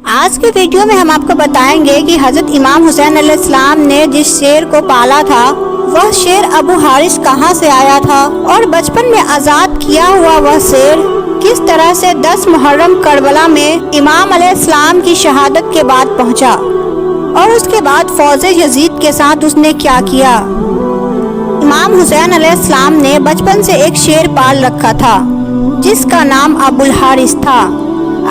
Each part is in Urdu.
آج کے ویڈیو میں ہم آپ کو بتائیں گے کہ حضرت امام حسین علیہ السلام نے جس شیر کو پالا تھا وہ شیر ابو حارث کہاں سے آیا تھا، اور بچپن میں آزاد کیا ہوا وہ شیر کس طرح سے 10 محرم کربلا میں امام علیہ السلام کی شہادت کے بعد پہنچا، اور اس کے بعد فوج یزید کے ساتھ اس نے کیا کیا۔ امام حسین علیہ السلام نے بچپن سے ایک شیر پال رکھا تھا جس کا نام ابو الحارث تھا۔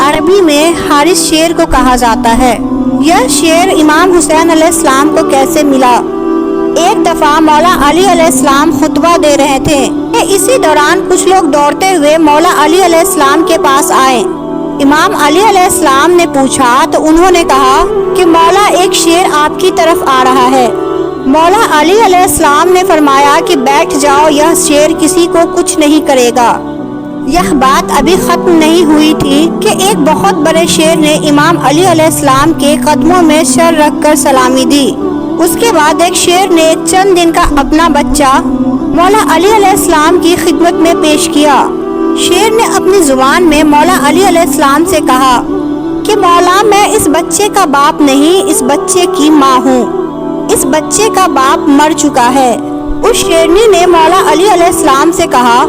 عربی میں حارث شیر کو کہا جاتا ہے۔ یہ شیر امام حسین علیہ السلام کو کیسے ملا؟ ایک دفعہ مولا علی علیہ السلام خطبہ دے رہے تھے، اسی دوران کچھ لوگ دوڑتے ہوئے مولا علی علیہ السلام کے پاس آئے۔ امام علی علیہ السلام نے پوچھا تو انہوں نے کہا کہ مولا ایک شیر آپ کی طرف آ رہا ہے۔ مولا علی علیہ السلام نے فرمایا کہ بیٹھ جاؤ، یہ شیر کسی کو کچھ نہیں کرے گا۔ یہ بات ابھی ختم نہیں ہوئی تھی کہ ایک بہت بڑے شیر نے امام علی علیہ السلام کے قدموں میں سر رکھ کر سلامی دی۔ اس کے بعد ایک شیر نے ایک چند دن کا اپنا بچہ مولا علی علیہ السلام کی خدمت میں پیش کیا۔ شیر نے اپنی زبان میں مولا علی علیہ السلام سے کہا کہ مولا میں اس بچے کا باپ نہیں، اس بچے کی ماں ہوں، اس بچے کا باپ مر چکا ہے۔ اس شیرنی نے مولا علی علیہ السلام سے کہا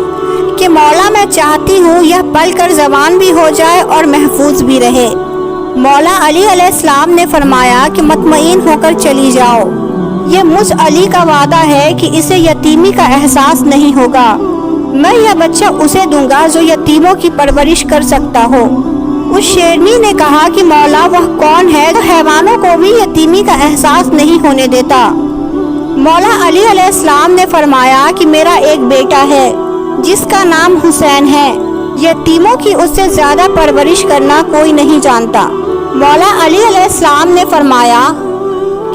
کہ مولا میں چاہتی ہوں یہ پل کر زبان بھی ہو جائے اور محفوظ بھی رہے۔ مولا علی علیہ السلام نے فرمایا کہ مطمئن ہو کر چلی جاؤ، یہ مجھ علی کا وعدہ ہے کہ اسے یتیمی کا احساس نہیں ہوگا، میں یہ بچہ اسے دوں گا جو یتیموں کی پرورش کر سکتا ہو۔ اس شیرنی نے کہا کہ مولا وہ کون ہے جو حیوانوں کو بھی یتیمی کا احساس نہیں ہونے دیتا؟ مولا علی علیہ السلام نے فرمایا کہ میرا ایک بیٹا ہے جس کا نام حسین ہے، یتیموں کی اس سے زیادہ پرورش کرنا کوئی نہیں جانتا۔ مولا علی علیہ السلام نے فرمایا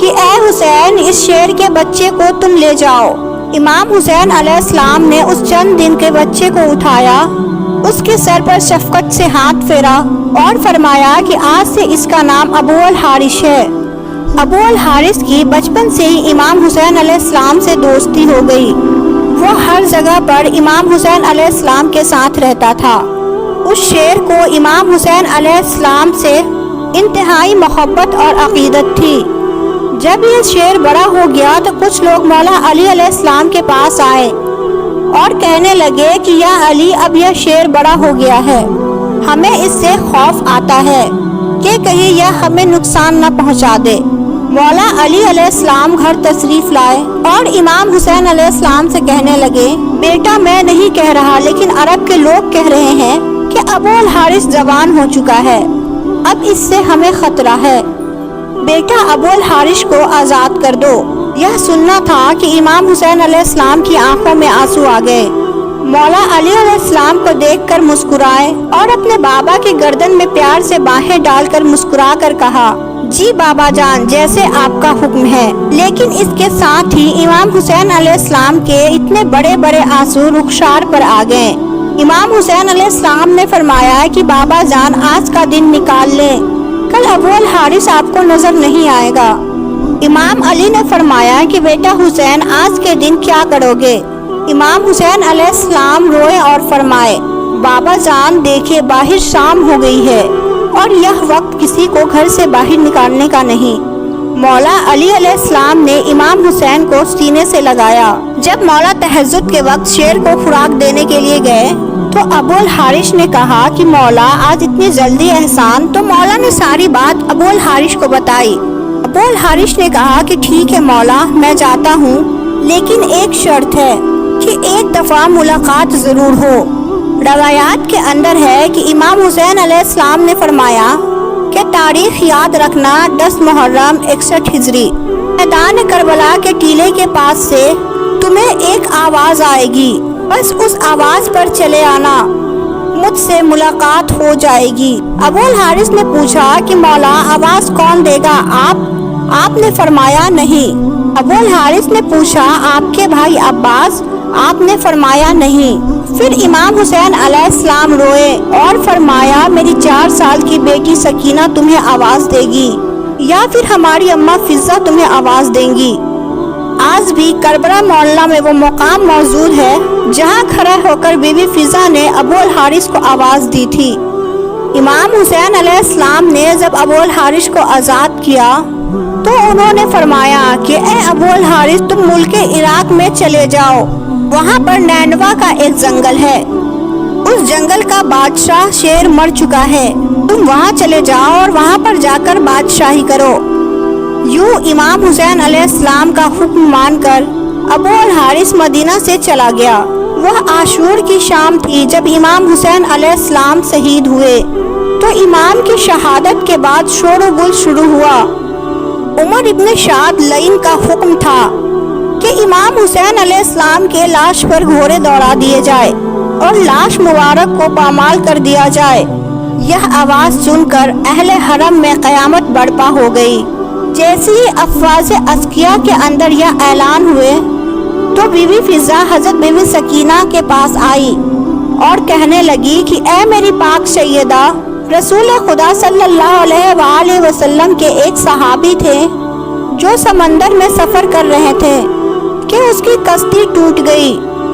کہ اے حسین، اس شیر کے بچے کو تم لے جاؤ۔ امام حسین علیہ السلام نے اس چند دن کے بچے کو اٹھایا، اس کے سر پر شفقت سے ہاتھ پھیرا اور فرمایا کہ آج سے اس کا نام ابو الحارث ہے۔ ابو الحارث کی بچپن سے ہی امام حسین علیہ السلام سے دوستی ہو گئی، وہ ہر جگہ پر امام حسین علیہ السلام کے ساتھ رہتا تھا۔ اس شیر کو امام حسین علیہ السلام سے انتہائی محبت اور عقیدت تھی۔ جب یہ شیر بڑا ہو گیا تو کچھ لوگ مولا علی علیہ السلام کے پاس آئے اور کہنے لگے کہ یا علی، اب یہ شیر بڑا ہو گیا ہے، ہمیں اس سے خوف آتا ہے کہ کہیں یہ ہمیں نقصان نہ پہنچا دے۔ مولا علی علیہ السلام گھر تشریف لائے اور امام حسین علیہ السلام سے کہنے لگے، بیٹا میں نہیں کہہ رہا لیکن عرب کے لوگ کہہ رہے ہیں کہ ابو الحارث جوان ہو چکا ہے، اب اس سے ہمیں خطرہ ہے، بیٹا ابو الحارث کو آزاد کر دو۔ یہ سننا تھا کہ امام حسین علیہ السلام کی آنکھوں میں آنسو آ گئے۔ مولا علی علیہ السلام کو دیکھ کر مسکرائے اور اپنے بابا کی گردن میں پیار سے باہیں ڈال کر مسکرا کر کہا، جی بابا جان، جیسے آپ کا حکم ہے۔ لیکن اس کے ساتھ ہی امام حسین علیہ السلام کے اتنے بڑے بڑے آنسو رخسار پر آ گئے۔ امام حسین علیہ السلام نے فرمایا کہ بابا جان، آج کا دن نکال لیں، کل ابو الحارث آپ کو نظر نہیں آئے گا۔ امام علی نے فرمایا کہ بیٹا حسین، آج کے دن کیا کرو گے؟ امام حسین علیہ السلام روئے اور فرمائے، بابا جان دیکھے باہر شام ہو گئی ہے اور یہ وقت کسی کو گھر سے باہر نکالنے کا نہیں۔ مولا علی علیہ السلام نے امام حسین کو سینے سے لگایا۔ جب مولا تہجد کے وقت شیر کو خوراک دینے کے لیے گئے تو ابو الحارث نے کہا کہ مولا آج اتنی جلدی احسان؟ تو مولا نے ساری بات ابو الحارث کو بتائی۔ ابو الحارث نے کہا کہ ٹھیک ہے مولا، میں جاتا ہوں، لیکن ایک شرط ہے کہ ایک دفعہ ملاقات ضرور ہو۔ روایات کے اندر ہے کہ امام حسین علیہ السلام نے فرمایا کہ تاریخ یاد رکھنا 10 محرم 61 ہجری، میدان کربلا کے ٹیلے کے پاس سے تمہیں ایک آواز آئے گی، بس اس آواز پر چلے آنا، مجھ سے ملاقات ہو جائے گی۔ ابو الحارث نے پوچھا کہ مولا آواز کون دے گا، آپ نے فرمایا نہیں۔ ابو الحارث نے پوچھا آپ کے بھائی عباس، آپ نے فرمایا نہیں۔ پھر امام حسین علیہ السلام روئے اور فرمایا میری 4 سال کی بیٹی سکینہ تمہیں آواز دے گی یا پھر ہماری اماں فضہ تمہیں آواز دیں گی۔ آج بھی کربلا معلّہ میں وہ مقام موجود ہے جہاں کھڑا ہو کر بی بی فضہ نے ابو الحارث کو آواز دی تھی۔ امام حسین علیہ السلام نے جب ابو الحارث کو آزاد کیا تو انہوں نے فرمایا کہ اے ابو الحارث تم ملک عراق میں چلے جاؤ، وہاں پر نینوا کا ایک جنگل ہے، اس جنگل کا بادشاہ شیر مر چکا ہے، تم وہاں چلے جاؤ اور وہاں پر جا کر بادشاہی کرو۔ یوں امام حسین علیہ السلام کا حکم مان کر ابو الحارث مدینہ سے چلا گیا۔ وہ عاشور کی شام تھی جب امام حسین علیہ السلام شہید ہوئے تو امام کی شہادت کے بعد شور و گل شروع ہوا۔ عمر ابن شاد لعین کا حکم تھا کہ امام حسین علیہ السلام کے لاش پر گھوڑے دوڑا دیے جائے اور لاش مبارک کو پامال کر دیا جائے۔ یہ آواز سن کر اہل حرم میں قیامت برپا ہو گئی۔ جیسے ہی افواج ازکیاء کے اندر یہ اعلان ہوئے تو بی بی فضا حضرت بی بی سکینہ کے پاس آئی اور کہنے لگی کہ اے میری پاک سیدہ، رسول خدا صلی اللہ علیہ وآلہ وسلم کے ایک صحابی تھے جو سمندر میں سفر کر رہے تھے کہ اس کی کشتی ٹوٹ گئی۔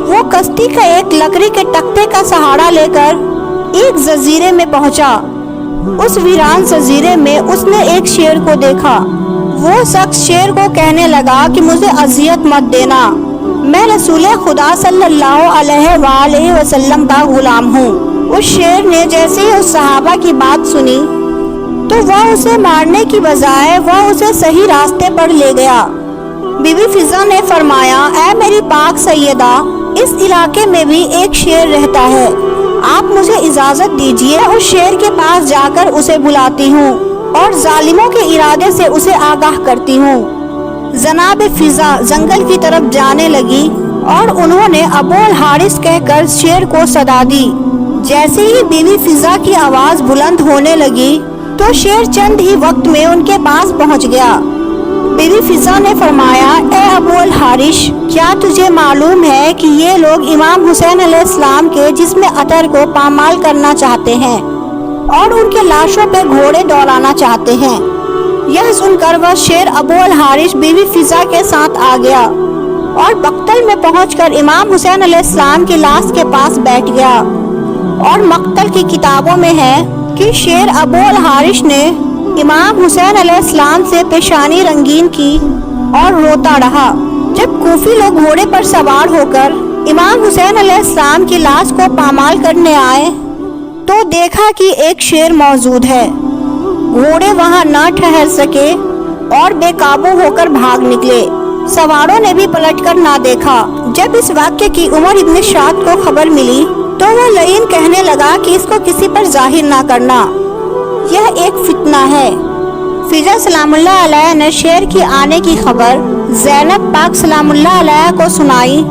وہ کشتی کا ایک لکڑی کے تختے کا سہارا لے کر ایک جزیرے میں پہنچا۔ اس ویران جزیرے میں اس نے ایک شیر کو دیکھا۔ وہ شخص شیر کو کہنے لگا کہ مجھے اذیت مت دینا، میں رسول خدا صلی اللہ علیہ وآلہ وسلم کا غلام ہوں۔ اس شیر نے جیسے ہی اس صحابہ کی بات سنی تو وہ اسے مارنے کی بجائے وہ اسے صحیح راستے پر لے گیا۔ بی بی فضا نے فرمایا، اے میری پاک سیدہ، اس علاقے میں بھی ایک شیر رہتا ہے، آپ مجھے اجازت دیجیے اس شیر کے پاس جا کر اسے بلاتی ہوں اور ظالموں کے ارادے سے اسے آگاہ کرتی ہوں۔ جناب فضا جنگل کی طرف جانے لگی اور انہوں نے ابو الحارث کہہ کر شیر کو صدا دی۔ جیسے ہی بی بی فضا کی آواز بلند ہونے لگی تو شیر چند ہی وقت میں ان کے پاس پہنچ گیا۔ بی بی فضا نے فرمایا، اے ابو الحارث، کیا تجھے معلوم ہے کہ یہ لوگ امام حسین علیہ السلام کے جسم اطہر کو پامال کرنا چاہتے ہیں اور ان کے لاشوں پہ گھوڑے دوڑانا چاہتے ہیں؟ یہ سن کر وہ شیر ابو الحارث بی بی فضا کے ساتھ آ گیا اور مقتل میں پہنچ کر امام حسین علیہ السلام کی لاش کے پاس بیٹھ گیا۔ اور مقتل کی کتابوں میں ہے کہ شیر ابو الحارث نے امام حسین علیہ السلام سے پیشانی رنگین کی اور روتا رہا۔ جب کوفی لوگ گھوڑے پر سوار ہو کر امام حسین علیہ السلام کی لاش کو پامال کرنے آئے تو دیکھا کہ ایک شیر موجود ہے۔ گھوڑے وہاں نہ ٹھہر سکے اور بے قابو ہو کر بھاگ نکلے۔ سواروں نے بھی پلٹ کر نہ دیکھا۔ جب اس واقعے کی عمر ابن شاد کو خبر ملی تو وہ لعین کہنے لگا کہ اس کو کسی پر ظاہر نہ کرنا، یہ ایک فتنہ ہے۔ فضا سلام اللہ علیہ نے شیر کی آنے کی خبر زینب پاک سلام اللہ علیہ کو سنائی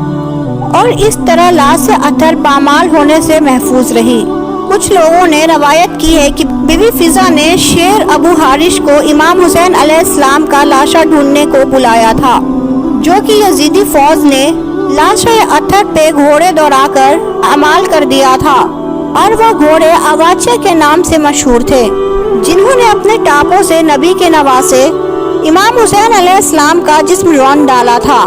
اور اس طرح لاش اطہر پامال ہونے سے محفوظ رہی۔ کچھ لوگوں نے روایت کی ہے کہ بی بی فضا نے شیر ابو حارث کو امام حسین علیہ السلام کا لاشا ڈھونڈنے کو بلایا تھا، جو کہ یزیدی فوج نے لاش اطہر پہ گھوڑے دوڑا کر پامال کر دیا تھا، اور وہ گھوڑے اواچے کے نام سے مشہور تھے، جنہوں نے اپنے ٹاپوں سے نبی کے نواسے امام حسین علیہ السلام کا جسم رون ڈالا تھا۔